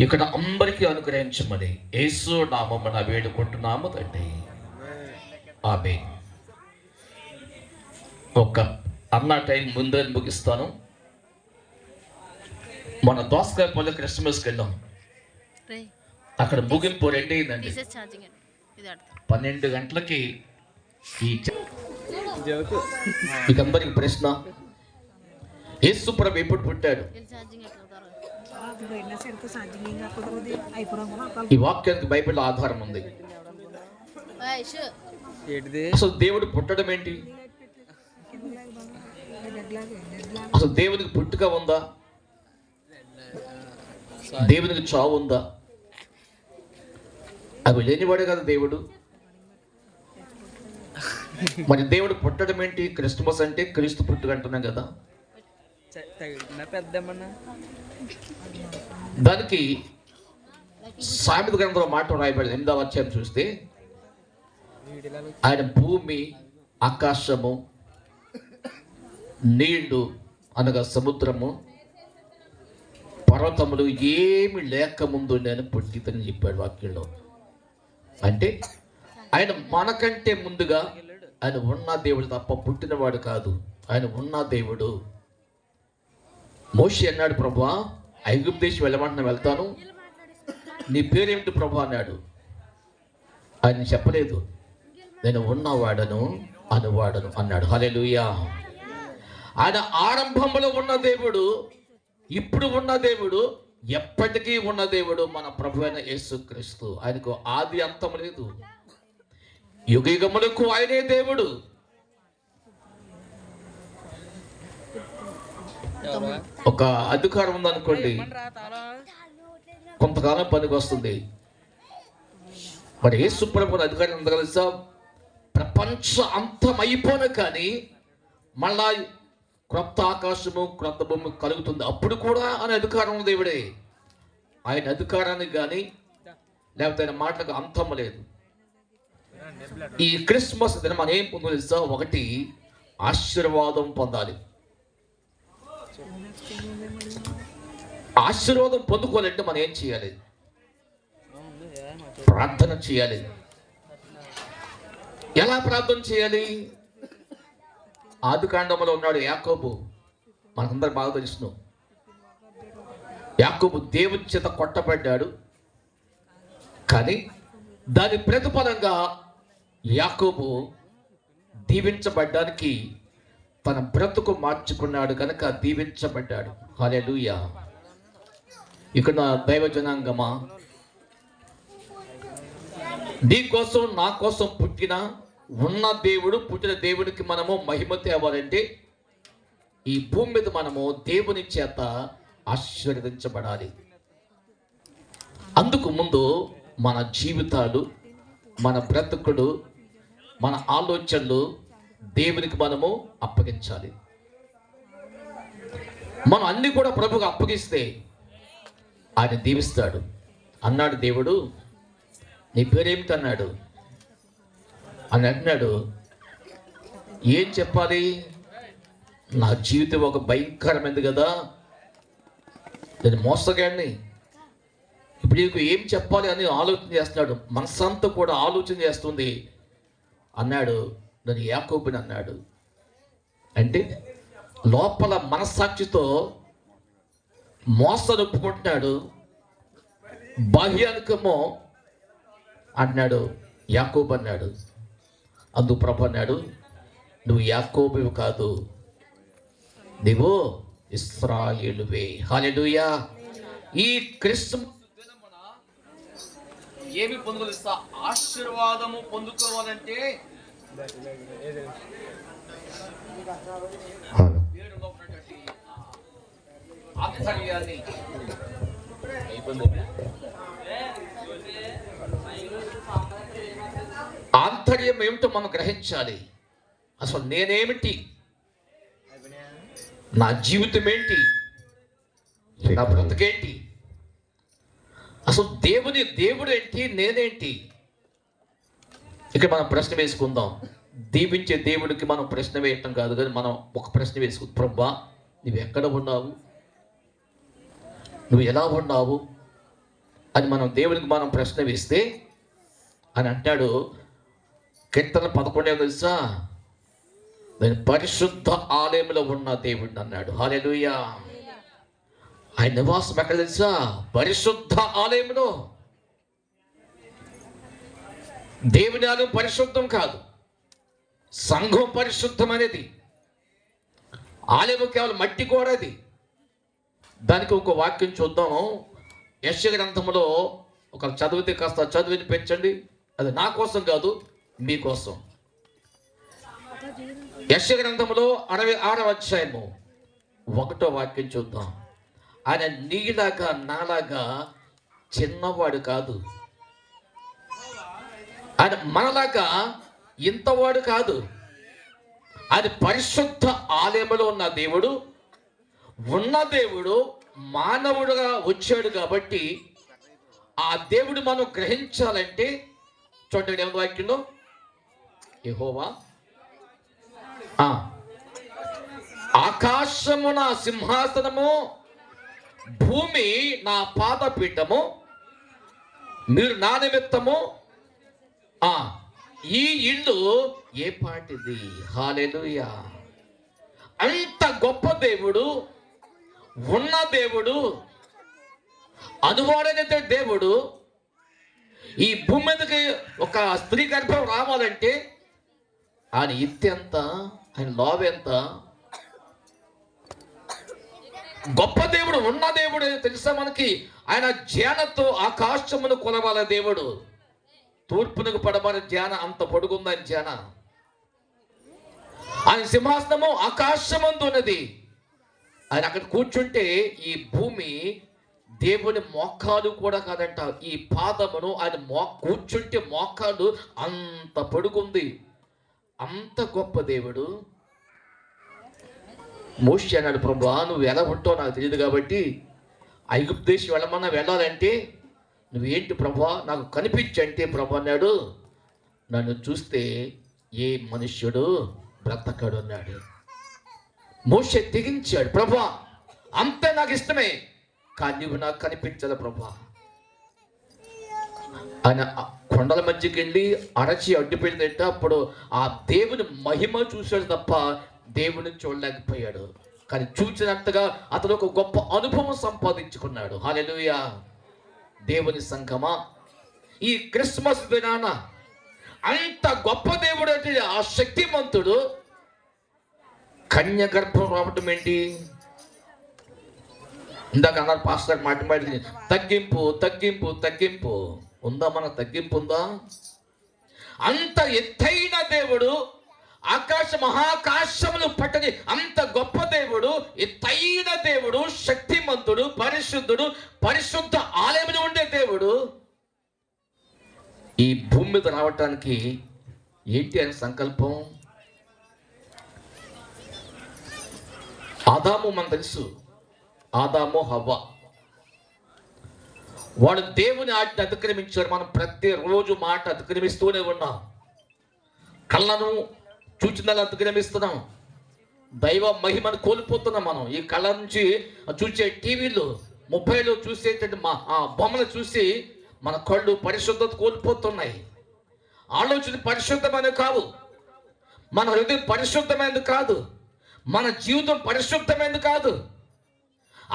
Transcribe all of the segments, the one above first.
ఇక్కడ అందరికీ అనుగ్రహించమని యేసు నామమున వేడుకుంటున్నాము తండ్రి, ఆమేన్. ఒక అన్న టైం ముందే ముగిస్తాను. మన దోసకాయపల్లి క్రిస్మస్కి వెళ్ళాం. అక్కడ ముగింపు 2 అయిందండి. 12 గంటలకి మీకందరికి ప్రశ్న, యేసు ప్రభు ఎప్పుడు పుట్టాడు? ఈ వాక్యానికి బైబిల్ ఆధారం ఉంది. అసలు దేవుడు పుట్టడం ఏంటి? అసలు దేవునికి పుట్టుక ఉందా? దేవునికి చావు ఉందా? అవి లేనివాడే కదా దేవుడు. మరి దేవుడు పుట్టడం ఏంటి? క్రిస్మస్ అంటే క్రీస్తు పుట్టుక అంటున్నాం కదా. దానికి సామెత గ్రంథంలో మాట రాయబడింది. 8వ అధ్యాయం చూస్తే, ఆయన భూమి, ఆకాశము, నీళ్లు అనగా సముద్రము, పర్వతములు ఏమి లేక ముందు నేను పుట్టితని చెప్పాడు వాక్యంలో. అంటే ఆయన మనకంటే ముందుగా ఆయన ఉన్న దేవుడు తప్ప పుట్టినవాడు కాదు. ఆయన ఉన్న దేవుడు. మోషే అన్నాడు, ప్రభువా ఐగుప్తు దేశం వెళ్ళమంటున్నా, వెళ్తాను, నీ పేరేమిటి ప్రభు అన్నాడు. ఆయన చెప్పలేదు, నేను ఉన్నవాడను అనువాడను అన్నాడు. హల్లెలూయా. ఆయన ఆరంభంలో ఉన్న దేవుడు, ఇప్పుడు ఉన్న దేవుడు, ఎప్పటికీ ఉన్న దేవుడు మన ప్రభు అయిన యేసుక్రీస్తు. ఆయనకు ఆది అంతం లేదు. యుగయుగములకు ఆయనే దేవుడు. ఒక అధికారం ఉందనుకోండి, కొంతకాలం పనికి వస్తుంది. మరి యేసు ప్రభువుని అధికారం ఉంది తెలుసా? ప్రపంచ అంతం అయిపోయిన కానీ మళ్ళా క్రొత్త ఆకాశము క్రొత్త భూమి కలుగుతుంది. అప్పుడు కూడా ఆయన అధికారం దేవుడే. ఆయన అధికారానికి కానీ లేకపోతే ఆయన మాటలకు అంతం లేదు. ఈ క్రిస్మస్ దిన మనం ఏం పొందాలి తెలుసా? ఒకటి, ఆశీర్వాదం పొందాలి. ఆశీర్వాదం పొందుకోవాలంటే మనం ఏం చేయాలి? ప్రార్థన చేయాలి. ఎలా ప్రార్థన చేయాలి? ఆదికాండంలో ఉన్నాడు యాకోబు, మనకందరూ బాగా తెలుసు. యాకోబు దేవుని చేత కొట్టబడ్డాడు, కానీ దాని ప్రతిఫలంగా యాకోబు దీవించబడ్డానికి తన బ్రతుకు మార్చుకున్నాడు కనుక దీవించబడ్డాడు. హల్లెలూయా. ఇక్కడ దైవ జనాంగమా, నీ కోసం నా కోసం పుట్టిన ఉన్న దేవుడు, పుట్టిన దేవుడికి మనము మహిమ తేవాలంటే ఈ భూమి మీద మనము దేవుని చేత ఆశీర్వదించబడాలి. అందుకు ముందు మన జీవితాలు, మన బ్రతుకుడు, మన ఆలోచనలు దేవునికి మనము అప్పగించాలి. మనం అన్ని కూడా ప్రభువుకు అప్పగిస్తే ఆయన దీవిస్తాడు. అన్నాడు దేవుడు, నీ పేరేమిటి అన్నాడు. అని అంటున్నాడు, ఏం చెప్పాలి? నా జీవితం ఒక భయంకరమైనది కదా, నేను మోసగాడిని, ఇప్పుడు నీకు ఏం చెప్పాలి అని ఆలోచన చేస్తున్నాడు. మనసంతా కూడా ఆలోచన చేస్తుంది. అన్నాడు, నేను యాకోబుని అన్నాడు. అంటే లోపల మనస్సాక్షితో మోసాన్ని ఒప్పుకుంటున్నాడు, బాహ్యానికేమో అన్నాడు యాకోబు అన్నాడు. అందుకు ప్రభు అన్నాడు, నువ్వు యాకోబువి కాదు, నువ్వు ఇశ్రాయేలువే. హల్లెలూయా. ఈ క్రిస్మస్ ఏమి పొందుకోలేస్తా? ఆశీర్వాదము పొందుకోవాలంటే ఆంతర్యాన్ని ఆంతర్యం ఏమిటో మనం గ్రహించాలి. అసలు నేనేమిటి, నా జీవితం ఏంటి, నా బ్రతుకేంటి, అసలు దేవుడు ఏంటి, నేనేంటి? ఇక్కడ మనం ప్రశ్న వేసుకుందాం. దీవించే దేవుడికి మనం ప్రశ్న వేయటం కాదు, కానీ మనం ఒక ప్రశ్న వేసుకుందాం. ప్రభువా, నువ్వు ఎక్కడ ఉన్నావు? నువ్వు ఎలా ఉన్నావు అని మనం దేవునికి మనం ప్రశ్న వేస్తే అని అంటాడు. కీర్తన 11 తెలుసా, నేను పరిశుద్ధ ఆలయంలో ఉన్న దేవుడిని అన్నాడు. హల్లెలూయా. ఆయన నివాసం ఎక్కడ తెలుసా? పరిశుద్ధ ఆలయంలో. దేవుని ఆలయం పరిశుద్ధం కాదు, సంఘం పరిశుద్ధం అనేది. ఆలయం కేవలం మట్టి కూడా అది. దానికి ఒక వాక్యం చూద్దాము. యెషయా గ్రంథంలో ఒక చదివితే కాస్త చదివిని పెంచండి. అది నా కోసం కాదు, మీకోసం. యెషయా గ్రంథంలో 66వ అధ్యాయము 1వ వాక్యం చూద్దాం. ఆయన నీలాగా నాలాగా చిన్నవాడు కాదు, ఆయన మనలాగా ఇంతవాడు కాదు. ఆయన పరిశుద్ధ ఆలయంలో ఉన్న దేవుడు, మానవుడుగా వచ్చాడు. కాబట్టి ఆ దేవుడు మనం గ్రహించాలంటే చూడండి ఏమన్నా వాక్యంలో, యెహోవా ఆకాశము నా సింహాసనము, భూమి నా పాదపీఠము, మీరు నా నిమిత్తము ఈ ఇల్లు ఏ పాటిది. హల్లెలూయా. అంత గొప్ప దేవుడు, ఉన్న దేవుడు, అనువాడైన దేవుడు ఈ భూమి మీదకి ఒక స్త్రీ గర్భం రావాలంటే ఆయన ఎత్తు ఎంత, ఆయన లావు ఎంత. గొప్ప దేవుడు, ఉన్న దేవుడు తెలుసా మనకి. ఆయన ధ్యానతో ఆకాశమును కొలవాల దేవుడు. తూర్పునకు పడమని ధ్యాన అంత పొడుగుంది ఆయన ధ్యాన. ఆయన సింహాసనము ఆకాశమందు ఉన్నది. ఆయన అక్కడ కూర్చుంటే ఈ భూమి దేవుని మోకాలు కూడా కాదంట, ఈ పాదమును ఆయన కూర్చుంటే మోకాలు అంత పొడుగుంది. అంత గొప్ప దేవుడు. మోషే అన్నాడు, ప్రభువా నువ్వు ఎలా ఉంటావు నాకు తెలియదు, కాబట్టి ఐగుప్తు దేశం వెళ్ళమన్నా వెళ్ళాలంటే నువ్వేంటి ప్రభువా నాకు కనిపించంటే, ప్రభు అన్నాడు నన్ను చూస్తే ఏ మనుష్యుడు బ్రతకడు అన్నాడు. మోషే తెగించాడు, ప్రభువా అంతే నాకు ఇష్టమే, కానీ నువ్వు నాకు కనిపించదు ప్రభువా. ఆయన కొండల మధ్యకి వెళ్ళి అరచి అడ్డుపెట్టిందంటే అప్పుడు ఆ దేవుని మహిమ చూశాడు తప్ప దేవుని చూడలేకపోయాడు. కానీ చూసినట్టుగా అతను ఒక గొప్ప అనుభవం సంపాదించుకున్నాడు. హల్లెలూయా. దేవుని సంఘమా, ఈ క్రిస్మస్ దినాన అంత గొప్ప దేవుడు అంటే ఆ శక్తిమంతుడు కన్య గర్భం రావటం ఏంటి? ఇందాక అన్నారు పాస్టర్ మాట్లాడి తగ్గింపు తగ్గింపు తగ్గింపు ఉందా? మన తగ్గింపు ఉందా? అంత ఎత్తైన దేవుడు, మహాకాశములు పట్టని అంత గొప్ప దేవుడు, ఎత్తైన దేవుడు, శక్తిమంతుడు, పరిశుద్ధుడు, పరిశుద్ధ ఆలయంలో ఉండే దేవుడు ఈ భూమి మీద రావటానికి ఏంటి ఆయన సంకల్పం? ఆదాము మనకు తెలుసు, ఆదాము హవ్వ వాడు దేవుని ఆజ్ఞ అతిక్రమించారు. మనం ప్రతిరోజు మాట అతిక్రమిస్తూనే ఉన్నాం. కళ్ళను చూచిందని అతిక్రమిస్తున్నాం, దైవ మహిమను కోల్పోతున్నాం. మనం ఈ కళ్ళ నుంచి చూసే టీవీలు, మొబైల్లో చూసేటట్టు బొమ్మలు చూసి మన కళ్ళు పరిశుద్ధత కోల్పోతున్నాయి. ఆలోచన పరిశుద్ధమైనది కాదు, మన హృదయం పరిశుద్ధమైనది కాదు, మన జీవితం పరిశుద్ధమైనది కాదు.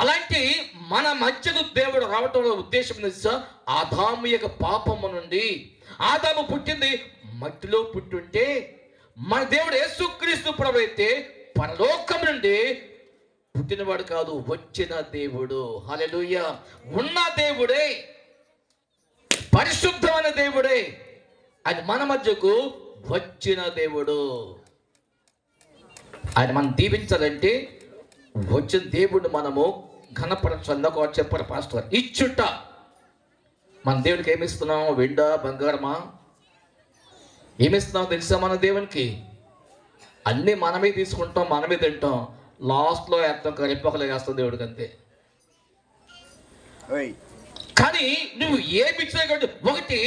అలాంటి మన మధ్యకు దేవుడు రావటంలో ఉద్దేశం తెలుసా? ఆదాము యొక్క పాపము నుండి, ఆదాము పుట్టింది మట్టిలో పుట్టుంటే మన దేవుడు యేసుక్రీస్తు ప్రభువు అయితే పరలోకం నుండి పుట్టినవాడు కాదు, వచ్చిన దేవుడు. హల్లెలూయా. ఉన్న దేవుడే, పరిశుద్ధమైన దేవుడే, అది మన మధ్యకు వచ్చిన దేవుడు. ఆయన మనం దీవించాలంటే వచ్చిన దేవుడిని మనము ఘనపరచాలి. చెప్పారు పాస్టర్, ఇచ్చుట. మన దేవుడికి ఏమిస్తున్నాం? వెండా బంగారమా? ఏమిస్తున్నాం తెలుసా? మన దేవునికి అన్నీ మనమే తీసుకుంటాం, మనమే తింటాం, లాస్ట్లో వేస్తాం, కరిపొకలు వేస్తాం దేవుడికి అంతే. కానీ నువ్వు ఏమి ఇచ్చినా ఒకటి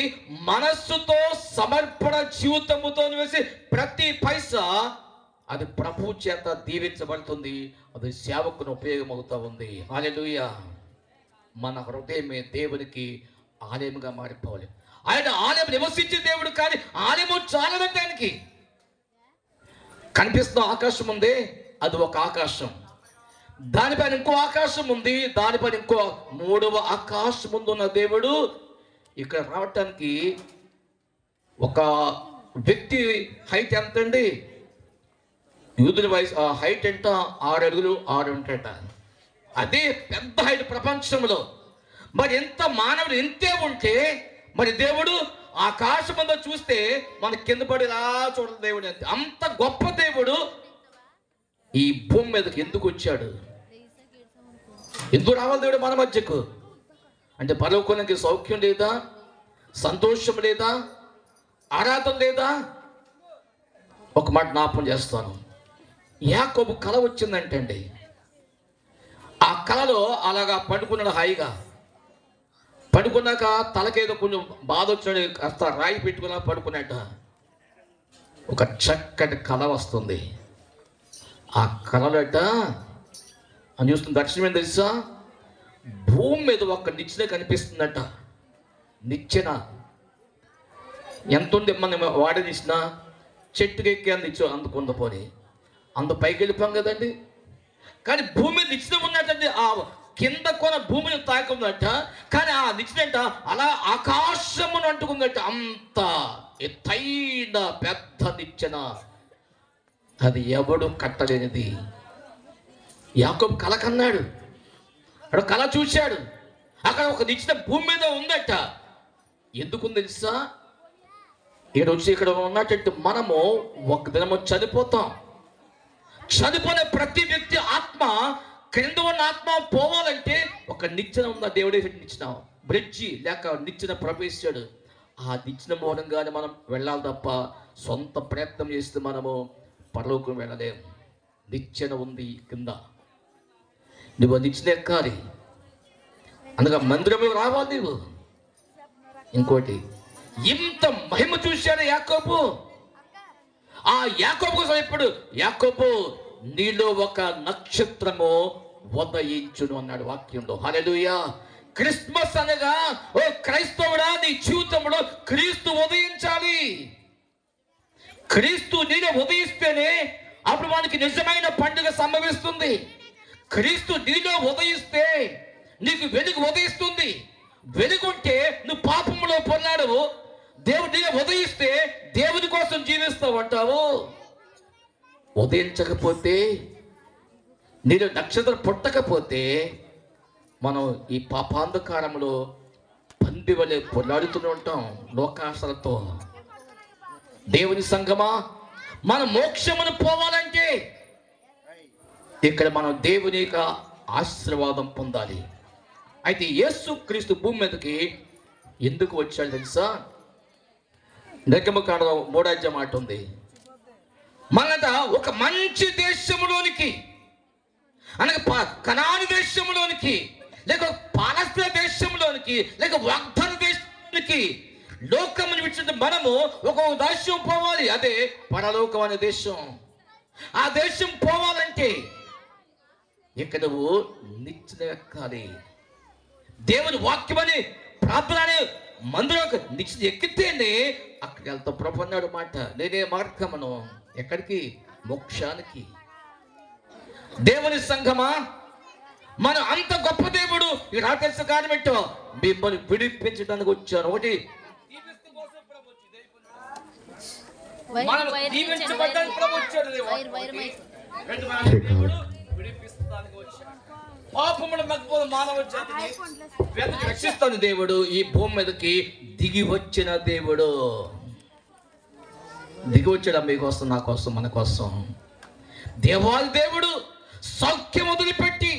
మనస్సుతో సమర్పణ జీవితముతో వేసి ప్రతి పైసా అది ప్రభు చేత దీవించబడుతుంది, అది సేవకును ఉపయోగమవుతా ఉంది. హల్లెలూయా. మన హృదయమే దేవునికి ఆలయంగా మారిపోవాలి. ఆయన ఆలయం నివసించే దేవుడు, కానీ ఆలయము చాలదండి ఆయనకి. కనిపిస్తున్న ఆకాశం ఉంది, అది ఒక ఆకాశం. దానిపైన ఇంకో ఆకాశం ఉంది, దానిపైన ఇంకో మూడవ ఆకాశం ముందున్న దేవుడు ఇక్కడ రావటానికి ఒక వ్యక్తి హైట్ ఎంత అండి? యూదుల వయసు హైట్ ఎంత? 6 అడుగులు 6 ఉంటాయట. అదే పెద్ద హైట్ ప్రపంచంలో. మరి ఎంత మానవుడు ఇంతే ఉంటే మరి దేవుడు ఆకాశం మీద చూస్తే మన కింద పడిలా చూడదు దేవుడు. అంత గొప్ప దేవుడు ఈ భూమి మీదకి ఎందుకు వచ్చాడు? ఎందుకు రావాలి దేవుడు మన మధ్యకు? అంటే పరలోకానికి సౌఖ్యం లేదా? సంతోషం లేదా? ఆరాధన లేదా? ఒక మాట జ్ఞాపకం చేస్తాను. యాకోబు కళ వచ్చిందంటే అండి, ఆ కళలో అలాగా పడుకున్నాడు, హాయిగా పడుకున్నాక తలకేదో కొంచెం బాధ వచ్చాడు, కాస్త రాయి పెట్టుకున్నా పడుకున్నట్ట. ఒక చక్కటి కళ వస్తుంది. ఆ కళలట అని చూస్తున్న దర్శనం ఏం తెలుసా? భూమి మీద ఒక నిచ్చెన కనిపిస్తుందట. నిచ్చెన ఎంత ఉంది? మనం వాడనిచ్చిన చెట్టుకి ఎక్కి అందించు అందుకుంద పోని అందు పైకి వెళ్ళిపోయాం కదండి. కానీ భూమి మీద నిచ్చెన ఉన్నట్టండి. ఆ కింద కొన భూమిని తాకుందట, కానీ ఆ నిచ్చెనంట అలా ఆకాశమును అంటుకుందట. అంత ఎత్తైన పెద్ద నిచ్చెన, అది ఎవడు కట్టలేనిది. యాకోబు కల కన్నాడు, అక్కడ కళ చూశాడు. అక్కడ ఒక నిచ్చెన భూమి మీద ఉందట. ఎందుకుంది తెలుసా? ఈరోజు ఇక్కడ ఉన్నట్టు మనము ఒక దినము చనిపోతాం. చనిపోయిన ప్రతి వ్యక్తి ఆత్మ, క్రింద ఉన్న ఆత్మ పోవాలంటే ఒక నిచ్చెన ఉందా? దేవుడే నిచ్చెన, బ్రిడ్జి లేక నిచ్చెన ప్రవేశించాడు. ఆ నిచ్చెన మూలంగానే మనం వెళ్ళాలి తప్ప సొంత ప్రయత్నం చేస్తే మనము పరలోకం వెళ్ళలేము. నిచ్చెన ఉంది కింద, నువ్వు నిచ్చెన ఎక్కాలి. అందుకే మందిరంలో రావాలి నువ్వు. ఇంకోటి, ఇంత మహిమ చూశాడు యాకోబు. ఆ యాకోబు కోసం ఇప్పుడు యాకోబు నీలో ఒక నక్షత్రము ఉదయించును అన్నాడు వాక్యంలో. హల్లెలూయా. క్రిస్మస్ అనగా ఓ క్రైస్తవుడా, నీ జీవితంలో క్రీస్తు ఉదయించాలి. క్రీస్తు నీలో ఉదయిస్తేనే అప్పుడు మనకి నిజమైన పండుగ సంభవిస్తుంది. క్రీస్తు నీలో ఉదయిస్తే నీకు వెలుగు ఉదయిస్తుంది. వెలుగుంటే నువ్వు పాపంలో పొన్నాడు. దేవుడు నీలో ఉదయిస్తే దేవుని కోసం జీవిస్తావు అంటావు. ఉదయించకపోతే, నీలో నక్షత్రం పుట్టకపోతే మనం ఈ పాపాంధకారంలో పంది వలె పొల్లాడుతూనే ఉంటాం లోకాశలతో. దేవుని సంగమా, మన మోక్షమును పోవాలంటే ఇక్కడ మనం దేవుని యొక్క ఆశీర్వాదం పొందాలి. అయితే యేసు క్రీస్తు భూమి మీదకి ఎందుకు వచ్చాడు తెలుసా? నిర్గమకాండలో 3వ అధ్యాయం మాట ఉంది. మనట ఒక మంచి దేశంలోనికి, అనగా కనాను దేశంలోనికి, లేక పాలస్తీనా దేశంలోనికి, లేక వాగ్దాన దేశానికి లోకమును విడిచిన మనము ఒక దేశం పోవాలి. అదే పరలోకం అనే దేశం. ఆ దేశం పోవాలంటే ఇక్కడ నువ్వు నిచ్చెన ఎక్కాలి. దేవుని వాక్యమని ప్రార్థన అనే మందులోకి నిచ్చెన ఎక్కితేనే అక్కడికి వెళ్తాం. ప్రభు అన్నాడు మాట, నేనే మార్గమును ఎక్కడికి? మోక్షానికి. దేవుని సంఘమా, మనం అంత గొప్ప దేవుడు ఈ రాకేశ కార్యం ఏంటో మిమ్మల్ని విడిపించడానికి వచ్చాను. ఒకటి పాపముల మగ్గిపోయిన మానవ జాతిని రక్షిస్తాను దేవుడు. ఈ భూమి మీదకి దిగి వచ్చిన దేవుడు, దిగి వచ్చాడు మీకోసం, నా కోసం, మన కోసం. దేవాది దేవుడు సౌఖ్యం వదిలిపెట్టి,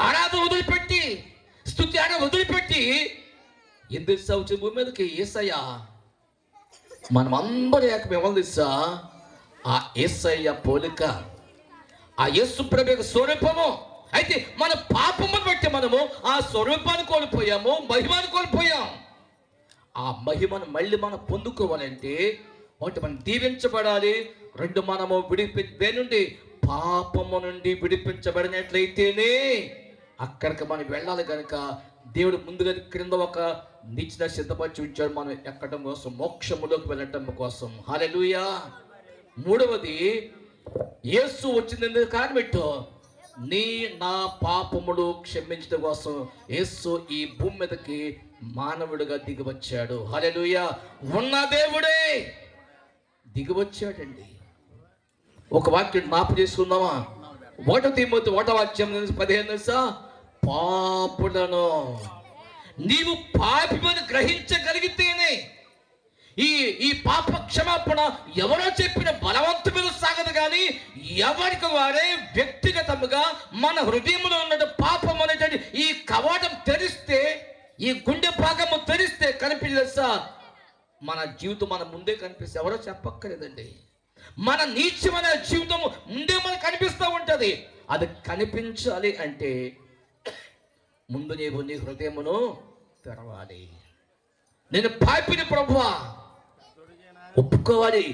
ఆరాధన వదిలిపెట్టి, స్తుతి ఆరాధన వదిలిపెట్టి ఎందుకు సౌఖ్యం భూమి మీదకి? యేసయ్య. మనం అందరూ ఏకమేమో తెలుసా? ఆ యేసయ్య పోలిక, ఆ యేసు ప్రభు యొక్క స్వరూపము. అయితే మన పాపమును బట్టి మనము ఆ స్వరూపాన్ని కోల్పోయాము, మహిమను కోల్పోయాం. ఆ మహిమను మళ్ళీ మనం పొందుకోవాలంటే ఒకటి మనం దీవించబడాలి, రెండు మనము నుండి పాపము నుండి విడిపించబడినట్లయితేనే అక్కడికి మనం వెళ్ళాలి కనుక దేవుడు ముందుగా క్రింద ఒక నిచ్చెన సిద్ధపరిచి ఉంచాడు, మనం ఎక్కడం కోసం, మోక్షములోకి వెళ్ళటం కోసం. హల్లెలూయా. మూడవది, యేసు వచ్చింది కారణం ఏంటో, నా పాపములు క్షమించడం కోసం యేసు ఈ భూమి మీదకి మానవుడిగా దిగి వచ్చాడు. హల్లెలూయా. ఉన్న దేవుడే దిగి వచ్చాడండి. ఒక వాక్యం జ్ఞాపకం చేసుకుందామా? 1 తిమోతి 1:15 పాపులను నీవు పాపిని గ్రహించగలిగితేనే ఈ పాప క్షమాపణ ఎవరో చెప్పిన బలవంతమైన సాగదు, కానీ ఎవరికి వారే వ్యక్తిగతముగా మన హృదయంలో ఉన్న పాపం అనేటువంటి ఈ కవాటం తెరిస్తే, ఈ గుండె భాగము తెరిస్తే కనిపించా మన జీవితం మన ముందే కనిపిస్తే, ఎవరో చెప్పక్కర్లేదండి. మన నీచమైన జీవితం ముందే మనకు కనిపిస్తూ ఉంటుంది. అది కనిపించాలి అంటే ముందు నీవు నీ హృదయమును తెరవాలి. నేను పాపిని ప్రభువా ఒప్పుకోవాలి.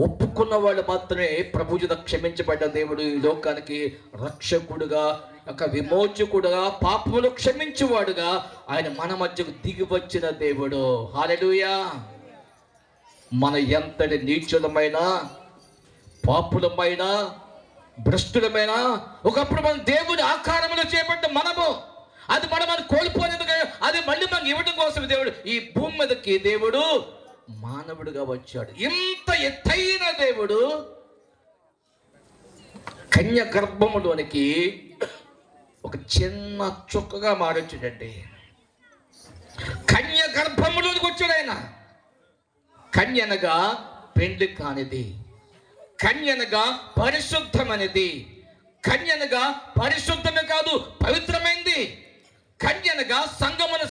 ఒప్పుకున్న వాళ్ళు మాత్రమే ప్రభు చేత క్షమించబడ్డ దేవుడు, ఈ లోకానికి రక్షకుడుగా, ఒక విమోచకుడుగా, పాపములు క్షమించేవాడుగా ఆయన మన మధ్యకు దిగి వచ్చిన దేవుడు. హల్లెలూయా. మన ఎంతటి నీచులమైన, పాపులమైన, భ్రష్టులమైన, ఒకప్పుడు మన దేవుడి ఆకారంలో చేపట్ట మనము, అది మనం కోల్పోలేదు, అది మళ్ళీ మనం ఇవ్వడం కోసం దేవుడు ఈ భూమి మీదకి దేవుడు మానవుడిగా వచ్చాడు. ఇంత ఎత్తైన దేవుడు కన్య గర్భములోనికి ఒక చిన్న చుక్కగా మారొచ్చాడండి. కన్య గర్భములోనికి వచ్చాడు ఆయన. కన్యనగా పెండ్లి కానిది, కన్యనగా పరిశుద్ధమైనది, కన్యనగా పరిశుద్ధమే కాదు పవిత్రమైంది, కన్యనగా సంగమున